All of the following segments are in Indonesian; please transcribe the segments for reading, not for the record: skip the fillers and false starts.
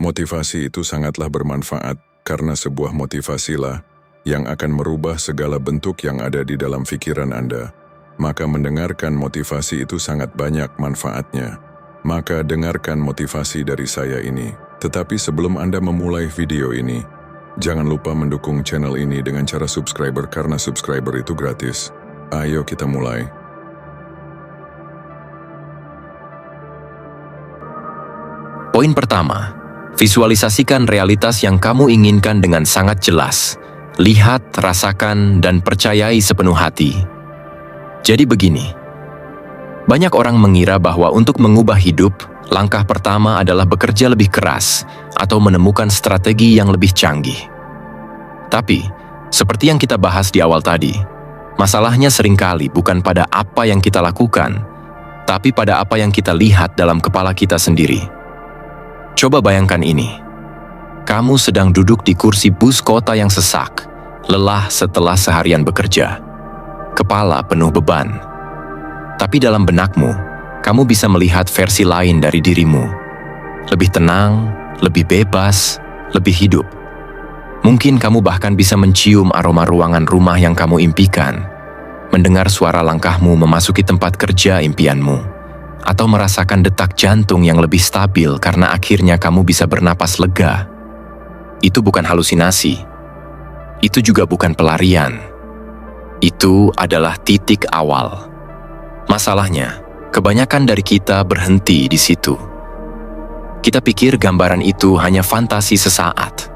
Motivasi itu sangatlah bermanfaat karena sebuah motivasilah yang akan merubah segala bentuk yang ada di dalam pikiran Anda. Maka mendengarkan motivasi itu sangat banyak manfaatnya. Maka dengarkan motivasi dari saya ini. Tetapi sebelum Anda memulai video ini, jangan lupa mendukung channel ini dengan cara subscriber karena subscriber itu gratis. Ayo kita mulai. Poin pertama, visualisasikan realitas yang kamu inginkan dengan sangat jelas. Lihat, rasakan, dan percayai sepenuh hati. Jadi begini, banyak orang mengira bahwa untuk mengubah hidup, langkah pertama adalah bekerja lebih keras atau menemukan strategi yang lebih canggih. Tapi, seperti yang kita bahas di awal tadi, masalahnya seringkali bukan pada apa yang kita lakukan, tapi pada apa yang kita lihat dalam kepala kita sendiri. Coba bayangkan ini. Kamu sedang duduk di kursi bus kota yang sesak, lelah setelah seharian bekerja. Kepala penuh beban. Tapi dalam benakmu, kamu bisa melihat versi lain dari dirimu. Lebih tenang, lebih bebas, lebih hidup. Mungkin kamu bahkan bisa mencium aroma ruangan rumah yang kamu impikan, mendengar suara langkahmu memasuki tempat kerja impianmu, atau merasakan detak jantung yang lebih stabil karena akhirnya kamu bisa bernapas lega. Itu bukan halusinasi. Itu juga bukan pelarian. Itu adalah titik awal. Masalahnya, kebanyakan dari kita berhenti di situ. Kita pikir gambaran itu hanya fantasi sesaat.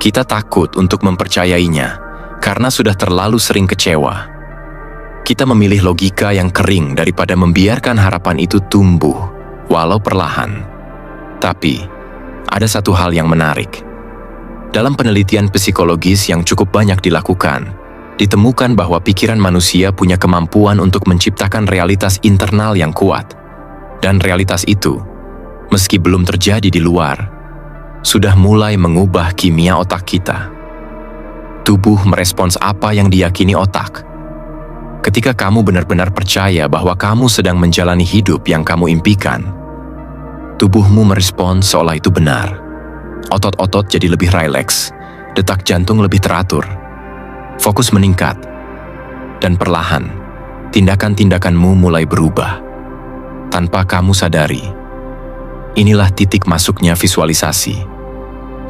Kita takut untuk mempercayainya karena sudah terlalu sering kecewa. Kita memilih logika yang kering daripada membiarkan harapan itu tumbuh, walau perlahan. Tapi, ada satu hal yang menarik. Dalam penelitian psikologis yang cukup banyak dilakukan, ditemukan bahwa pikiran manusia punya kemampuan untuk menciptakan realitas internal yang kuat. Dan realitas itu, meski belum terjadi di luar, sudah mulai mengubah kimia otak kita. Tubuh merespons apa yang diyakini otak. Ketika kamu benar-benar percaya bahwa kamu sedang menjalani hidup yang kamu impikan, tubuhmu merespons seolah itu benar. Otot-otot jadi lebih rileks, detak jantung lebih teratur, fokus meningkat, dan perlahan, tindakan-tindakanmu mulai berubah. Tanpa kamu sadari, inilah titik masuknya visualisasi.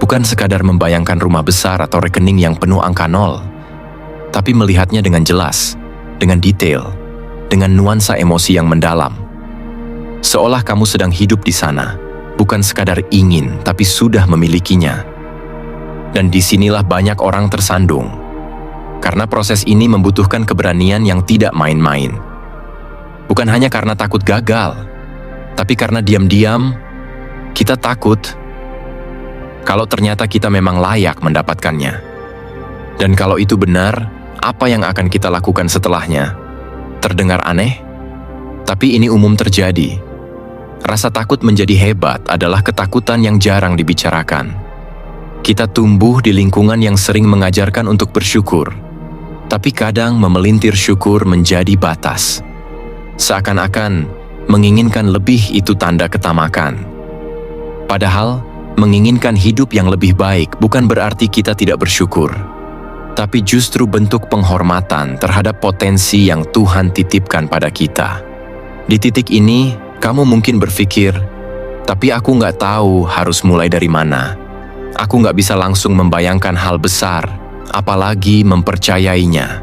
Bukan sekadar membayangkan rumah besar atau rekening yang penuh angka nol, tapi melihatnya dengan jelas, dengan detail, dengan nuansa emosi yang mendalam. Seolah kamu sedang hidup di sana, bukan sekadar ingin, tapi sudah memilikinya. Dan disinilah banyak orang tersandung, karena proses ini membutuhkan keberanian yang tidak main-main. Bukan hanya karena takut gagal, tapi karena diam-diam, kita takut kalau ternyata kita memang layak mendapatkannya. Dan kalau itu benar, apa yang akan kita lakukan setelahnya? Terdengar aneh? Tapi ini umum terjadi. Rasa takut menjadi hebat adalah ketakutan yang jarang dibicarakan. Kita tumbuh di lingkungan yang sering mengajarkan untuk bersyukur, tapi kadang memelintir syukur menjadi batas. Seakan-akan menginginkan lebih itu tanda ketamakan. Padahal, menginginkan hidup yang lebih baik bukan berarti kita tidak bersyukur, tapi justru bentuk penghormatan terhadap potensi yang Tuhan titipkan pada kita. Di titik ini, kamu mungkin berpikir, tapi aku nggak tahu harus mulai dari mana. Aku nggak bisa langsung membayangkan hal besar, apalagi mempercayainya.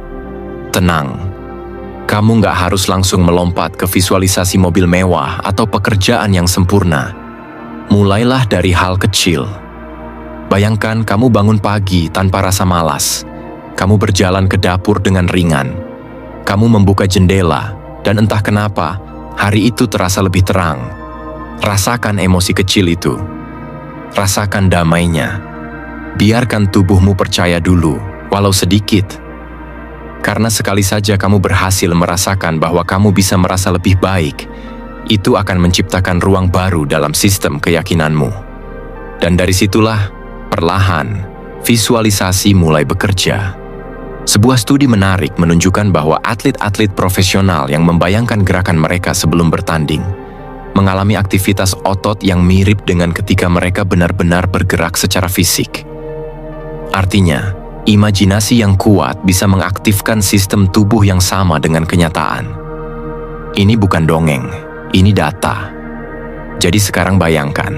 Tenang, kamu nggak harus langsung melompat ke visualisasi mobil mewah atau pekerjaan yang sempurna. Mulailah dari hal kecil. Bayangkan kamu bangun pagi tanpa rasa malas. Kamu berjalan ke dapur dengan ringan. Kamu membuka jendela, dan entah kenapa, hari itu terasa lebih terang. Rasakan emosi kecil itu. Rasakan damainya. Biarkan tubuhmu percaya dulu, walau sedikit. Karena sekali saja kamu berhasil merasakan bahwa kamu bisa merasa lebih baik, itu akan menciptakan ruang baru dalam sistem keyakinanmu. Dan dari situlah, perlahan, visualisasi mulai bekerja. Sebuah studi menarik menunjukkan bahwa atlet-atlet profesional yang membayangkan gerakan mereka sebelum bertanding, mengalami aktivitas otot yang mirip dengan ketika mereka benar-benar bergerak secara fisik. Artinya, imajinasi yang kuat bisa mengaktifkan sistem tubuh yang sama dengan kenyataan. Ini bukan dongeng, ini data. Jadi sekarang bayangkan,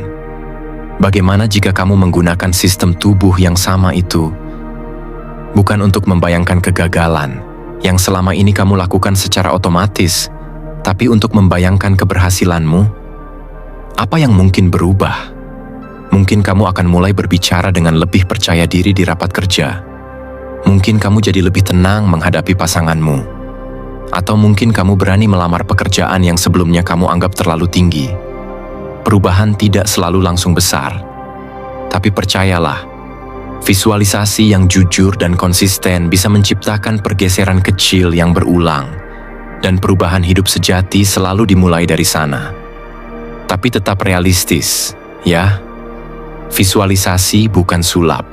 bagaimana jika kamu menggunakan sistem tubuh yang sama itu, bukan untuk membayangkan kegagalan yang selama ini kamu lakukan secara otomatis, tapi untuk membayangkan keberhasilanmu. Apa yang mungkin berubah? Mungkin kamu akan mulai berbicara dengan lebih percaya diri di rapat kerja. Mungkin kamu jadi lebih tenang menghadapi pasanganmu. Atau mungkin kamu berani melamar pekerjaan yang sebelumnya kamu anggap terlalu tinggi. Perubahan tidak selalu langsung besar. Tapi percayalah, visualisasi yang jujur dan konsisten bisa menciptakan pergeseran kecil yang berulang. Dan perubahan hidup sejati selalu dimulai dari sana. Tapi tetap realistis, ya. Visualisasi bukan sulap.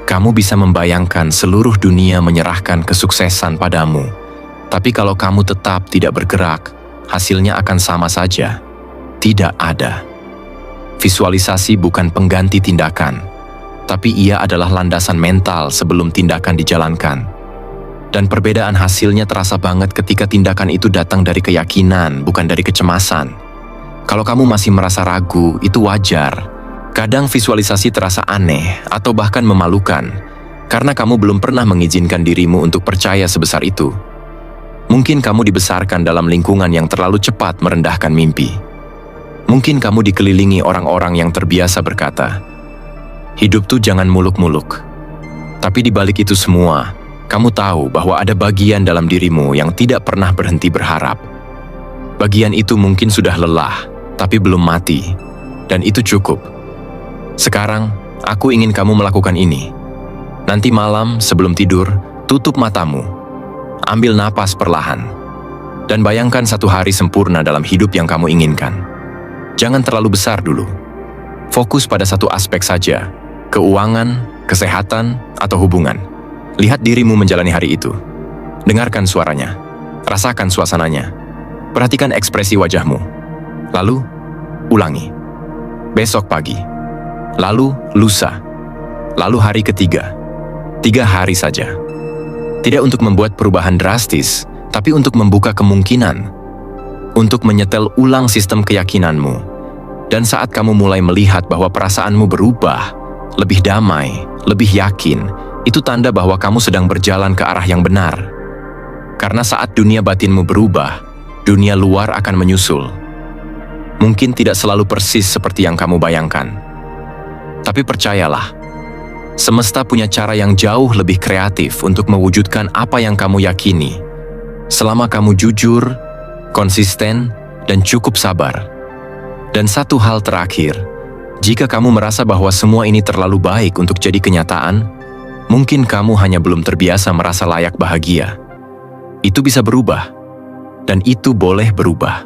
Kamu bisa membayangkan seluruh dunia menyerahkan kesuksesan padamu. Tapi kalau kamu tetap tidak bergerak, hasilnya akan sama saja. Tidak ada. Visualisasi bukan pengganti tindakan, tapi ia adalah landasan mental sebelum tindakan dijalankan. Dan perbedaan hasilnya terasa banget ketika tindakan itu datang dari keyakinan, bukan dari kecemasan. Kalau kamu masih merasa ragu, itu wajar. Kadang visualisasi terasa aneh atau bahkan memalukan, karena kamu belum pernah mengizinkan dirimu untuk percaya sebesar itu. Mungkin kamu dibesarkan dalam lingkungan yang terlalu cepat merendahkan mimpi. Mungkin kamu dikelilingi orang-orang yang terbiasa berkata, "Hidup tuh jangan muluk-muluk." Tapi di balik itu semua, kamu tahu bahwa ada bagian dalam dirimu yang tidak pernah berhenti berharap. Bagian itu mungkin sudah lelah, tapi belum mati. Dan itu cukup. Sekarang, aku ingin kamu melakukan ini. Nanti malam sebelum tidur, tutup matamu. Ambil napas perlahan. Dan bayangkan satu hari sempurna dalam hidup yang kamu inginkan. Jangan terlalu besar dulu. Fokus pada satu aspek saja. Keuangan, kesehatan, atau hubungan. Lihat dirimu menjalani hari itu. Dengarkan suaranya. Rasakan suasananya. Perhatikan ekspresi wajahmu. Lalu, ulangi. Besok pagi. Lalu, lusa. Lalu hari ketiga. 3 hari saja. Tidak untuk membuat perubahan drastis, tapi untuk membuka kemungkinan. Untuk menyetel ulang sistem keyakinanmu. Dan saat kamu mulai melihat bahwa perasaanmu berubah, lebih damai, lebih yakin, itu tanda bahwa kamu sedang berjalan ke arah yang benar. Karena saat dunia batinmu berubah, dunia luar akan menyusul. Mungkin tidak selalu persis seperti yang kamu bayangkan. Tapi percayalah, semesta punya cara yang jauh lebih kreatif untuk mewujudkan apa yang kamu yakini. Selama kamu jujur, konsisten, dan cukup sabar. Dan satu hal terakhir, jika kamu merasa bahwa semua ini terlalu baik untuk jadi kenyataan, mungkin kamu hanya belum terbiasa merasa layak bahagia. Itu bisa berubah, dan itu boleh berubah.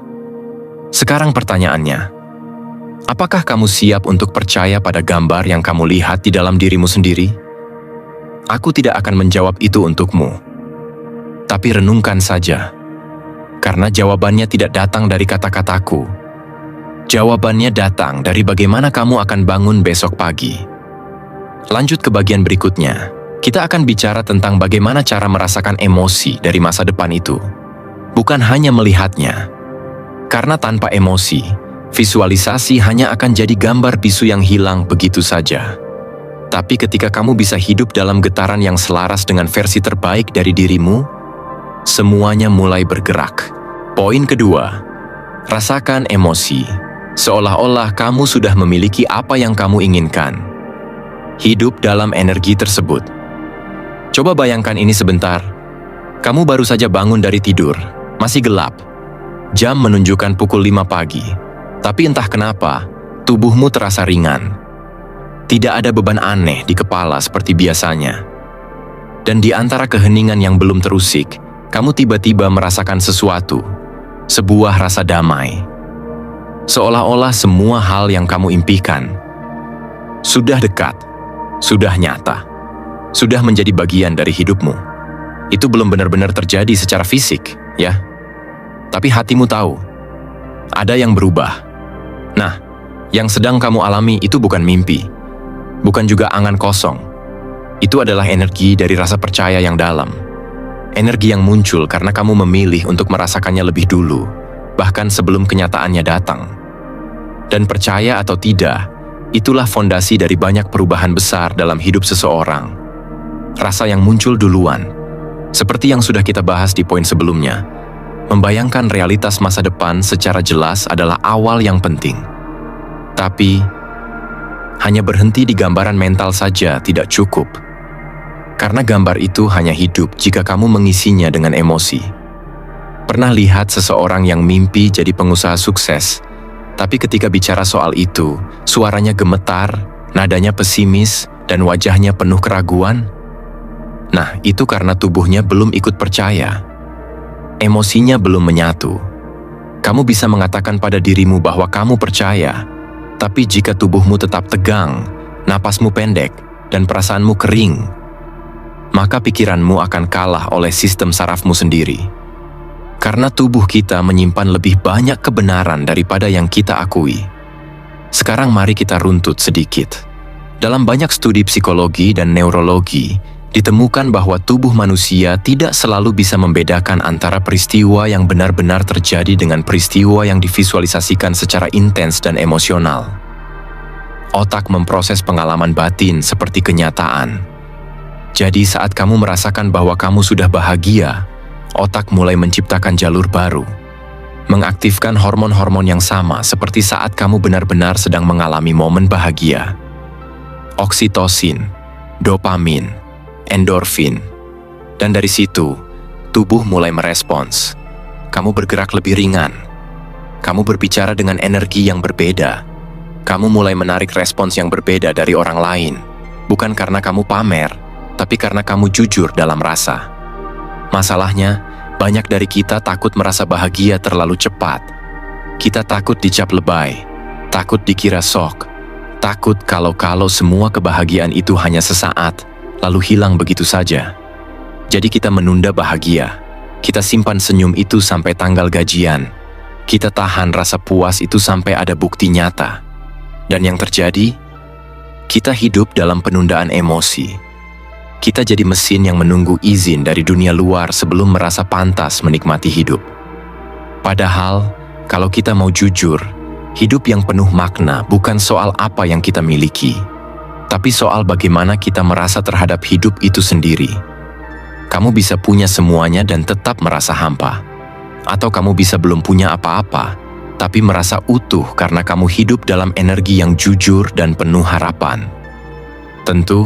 Sekarang pertanyaannya, apakah kamu siap untuk percaya pada gambar yang kamu lihat di dalam dirimu sendiri? Aku tidak akan menjawab itu untukmu. Tapi renungkan saja, karena jawabannya tidak datang dari kata-kataku. Jawabannya datang dari bagaimana kamu akan bangun besok pagi. Lanjut ke bagian berikutnya, kita akan bicara tentang bagaimana cara merasakan emosi dari masa depan itu. Bukan hanya melihatnya. Karena tanpa emosi, visualisasi hanya akan jadi gambar bisu yang hilang begitu saja. Tapi ketika kamu bisa hidup dalam getaran yang selaras dengan versi terbaik dari dirimu, semuanya mulai bergerak. Poin kedua, rasakan emosi, seolah-olah kamu sudah memiliki apa yang kamu inginkan. Hidup dalam energi tersebut. Coba bayangkan ini sebentar. Kamu baru saja bangun dari tidur, masih gelap. Jam menunjukkan pukul 5 pagi. Tapi entah kenapa, tubuhmu terasa ringan. Tidak ada beban aneh di kepala seperti biasanya. Dan di antara keheningan yang belum terusik, kamu tiba-tiba merasakan sesuatu. Sebuah rasa damai. Seolah-olah semua hal yang kamu impikan sudah dekat. Sudah nyata, sudah menjadi bagian dari hidupmu. Itu belum benar-benar terjadi secara fisik, ya. Tapi hatimu tahu, Ada yang berubah. Nah, yang sedang kamu alami itu bukan mimpi, bukan juga angan kosong. Itu adalah energi dari rasa percaya yang dalam. Energi yang muncul karena kamu memilih untuk merasakannya lebih dulu, bahkan sebelum kenyataannya datang. Dan percaya atau tidak, itulah fondasi dari banyak perubahan besar dalam hidup seseorang. Rasa yang muncul duluan, seperti yang sudah kita bahas di poin sebelumnya, membayangkan realitas masa depan secara jelas adalah awal yang penting. Tapi, hanya berhenti di gambaran mental saja tidak cukup. Karena gambar itu hanya hidup jika kamu mengisinya dengan emosi. Pernah lihat seseorang yang mimpi jadi pengusaha sukses, tapi ketika bicara soal itu, suaranya gemetar, nadanya pesimis, dan wajahnya penuh keraguan? Nah, itu karena tubuhnya belum ikut percaya. Emosinya belum menyatu. Kamu bisa mengatakan pada dirimu bahwa kamu percaya, tapi jika tubuhmu tetap tegang, napasmu pendek, dan perasaanmu kering, maka pikiranmu akan kalah oleh sistem sarafmu sendiri. Karena tubuh kita menyimpan lebih banyak kebenaran daripada yang kita akui. Sekarang mari kita runtut sedikit. Dalam banyak studi psikologi dan neurologi, ditemukan bahwa tubuh manusia tidak selalu bisa membedakan antara peristiwa yang benar-benar terjadi dengan peristiwa yang divisualisasikan secara intens dan emosional. Otak memproses pengalaman batin seperti kenyataan. Jadi saat kamu merasakan bahwa kamu sudah bahagia, otak mulai menciptakan jalur baru, mengaktifkan hormon-hormon yang sama seperti saat kamu benar-benar sedang mengalami momen bahagia. Oksitosin, dopamin, endorfin, dan dari situ, tubuh mulai merespons. Kamu bergerak lebih ringan. Kamu berbicara dengan energi yang berbeda. Kamu mulai menarik respons yang berbeda dari orang lain, bukan karena kamu pamer, tapi karena kamu jujur dalam rasa. Masalahnya, banyak dari kita takut merasa bahagia terlalu cepat. Kita takut dicap lebay, takut dikira sok, takut kalau semua kebahagiaan itu hanya sesaat, lalu hilang begitu saja. Jadi kita menunda bahagia. Kita simpan senyum itu sampai tanggal gajian. Kita tahan rasa puas itu sampai ada bukti nyata. Dan yang terjadi, kita hidup dalam penundaan emosi. Kita jadi mesin yang menunggu izin dari dunia luar sebelum merasa pantas menikmati hidup. Padahal, kalau kita mau jujur, hidup yang penuh makna bukan soal apa yang kita miliki, tapi soal bagaimana kita merasa terhadap hidup itu sendiri. Kamu bisa punya semuanya dan tetap merasa hampa. Atau kamu bisa belum punya apa-apa, tapi merasa utuh karena kamu hidup dalam energi yang jujur dan penuh harapan. Tentu,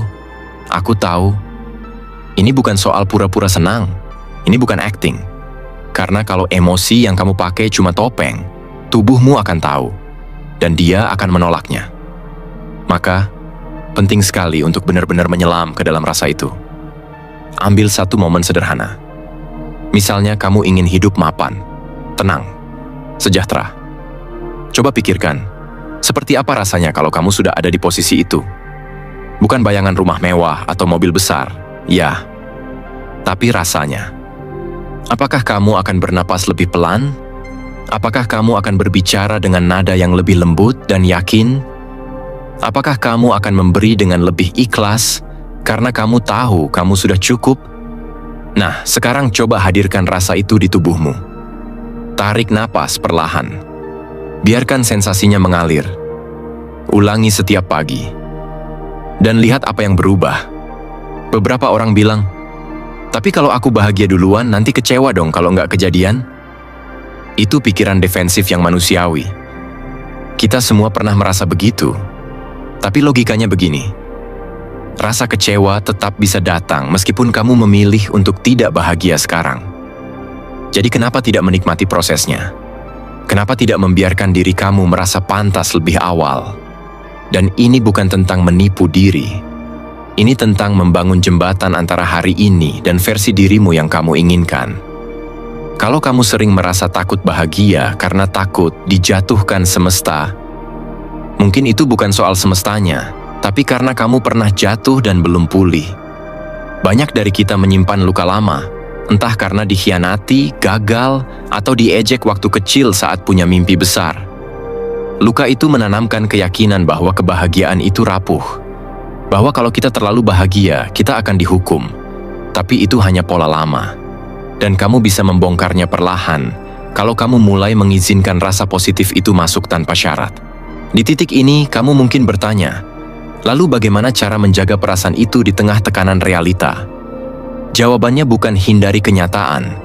aku tahu, ini bukan soal pura-pura senang, ini bukan acting. Karena kalau emosi yang kamu pakai cuma topeng, tubuhmu akan tahu, dan dia akan menolaknya. Maka, penting sekali untuk benar-benar menyelam ke dalam rasa itu. Ambil satu momen sederhana. Misalnya kamu ingin hidup mapan, tenang, sejahtera. Coba pikirkan, seperti apa rasanya kalau kamu sudah ada di posisi itu? Bukan bayangan rumah mewah atau mobil besar, ya. Tapi rasanya. Apakah kamu akan bernapas lebih pelan? Apakah kamu akan berbicara dengan nada yang lebih lembut dan yakin? Apakah kamu akan memberi dengan lebih ikhlas karena kamu tahu kamu sudah cukup? Nah, sekarang coba hadirkan rasa itu di tubuhmu. Tarik napas perlahan. Biarkan sensasinya mengalir. Ulangi setiap pagi. Dan lihat apa yang berubah. Beberapa orang bilang, tapi kalau aku bahagia duluan, nanti kecewa dong kalau nggak kejadian. Itu pikiran defensif yang manusiawi. Kita semua pernah merasa begitu. Tapi logikanya begini, rasa kecewa tetap bisa datang meskipun kamu memilih untuk tidak bahagia sekarang. Jadi kenapa tidak menikmati prosesnya? Kenapa tidak membiarkan diri kamu merasa pantas lebih awal? Dan ini bukan tentang menipu diri. Ini tentang membangun jembatan antara hari ini dan versi dirimu yang kamu inginkan. Kalau kamu sering merasa takut bahagia karena takut dijatuhkan semesta, mungkin itu bukan soal semestanya, tapi karena kamu pernah jatuh dan belum pulih. Banyak dari kita menyimpan luka lama, entah karena dikhianati, gagal, atau diejek waktu kecil saat punya mimpi besar. Luka itu menanamkan keyakinan bahwa kebahagiaan itu rapuh, bahwa kalau kita terlalu bahagia, kita akan dihukum. Tapi itu hanya pola lama, dan kamu bisa membongkarnya perlahan kalau kamu mulai mengizinkan rasa positif itu masuk tanpa syarat. Di titik ini, kamu mungkin bertanya, lalu bagaimana cara menjaga perasaan itu di tengah tekanan realita? Jawabannya bukan hindari kenyataan,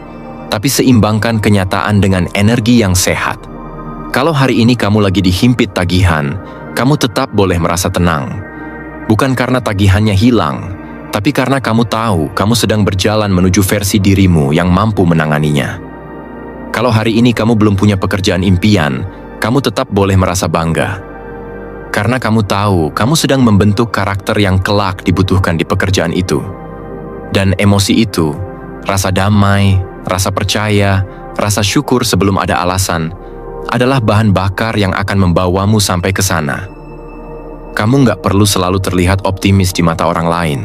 tapi seimbangkan kenyataan dengan energi yang sehat. Kalau hari ini kamu lagi dihimpit tagihan, kamu tetap boleh merasa tenang. Bukan karena tagihannya hilang, tapi karena kamu tahu kamu sedang berjalan menuju versi dirimu yang mampu menanganinya. Kalau hari ini kamu belum punya pekerjaan impian, kamu tetap boleh merasa bangga. Karena kamu tahu kamu sedang membentuk karakter yang kelak dibutuhkan di pekerjaan itu. Dan emosi itu, rasa damai, rasa percaya, rasa syukur sebelum ada alasan, adalah bahan bakar yang akan membawamu sampai ke sana. Kamu nggak perlu selalu terlihat optimis di mata orang lain.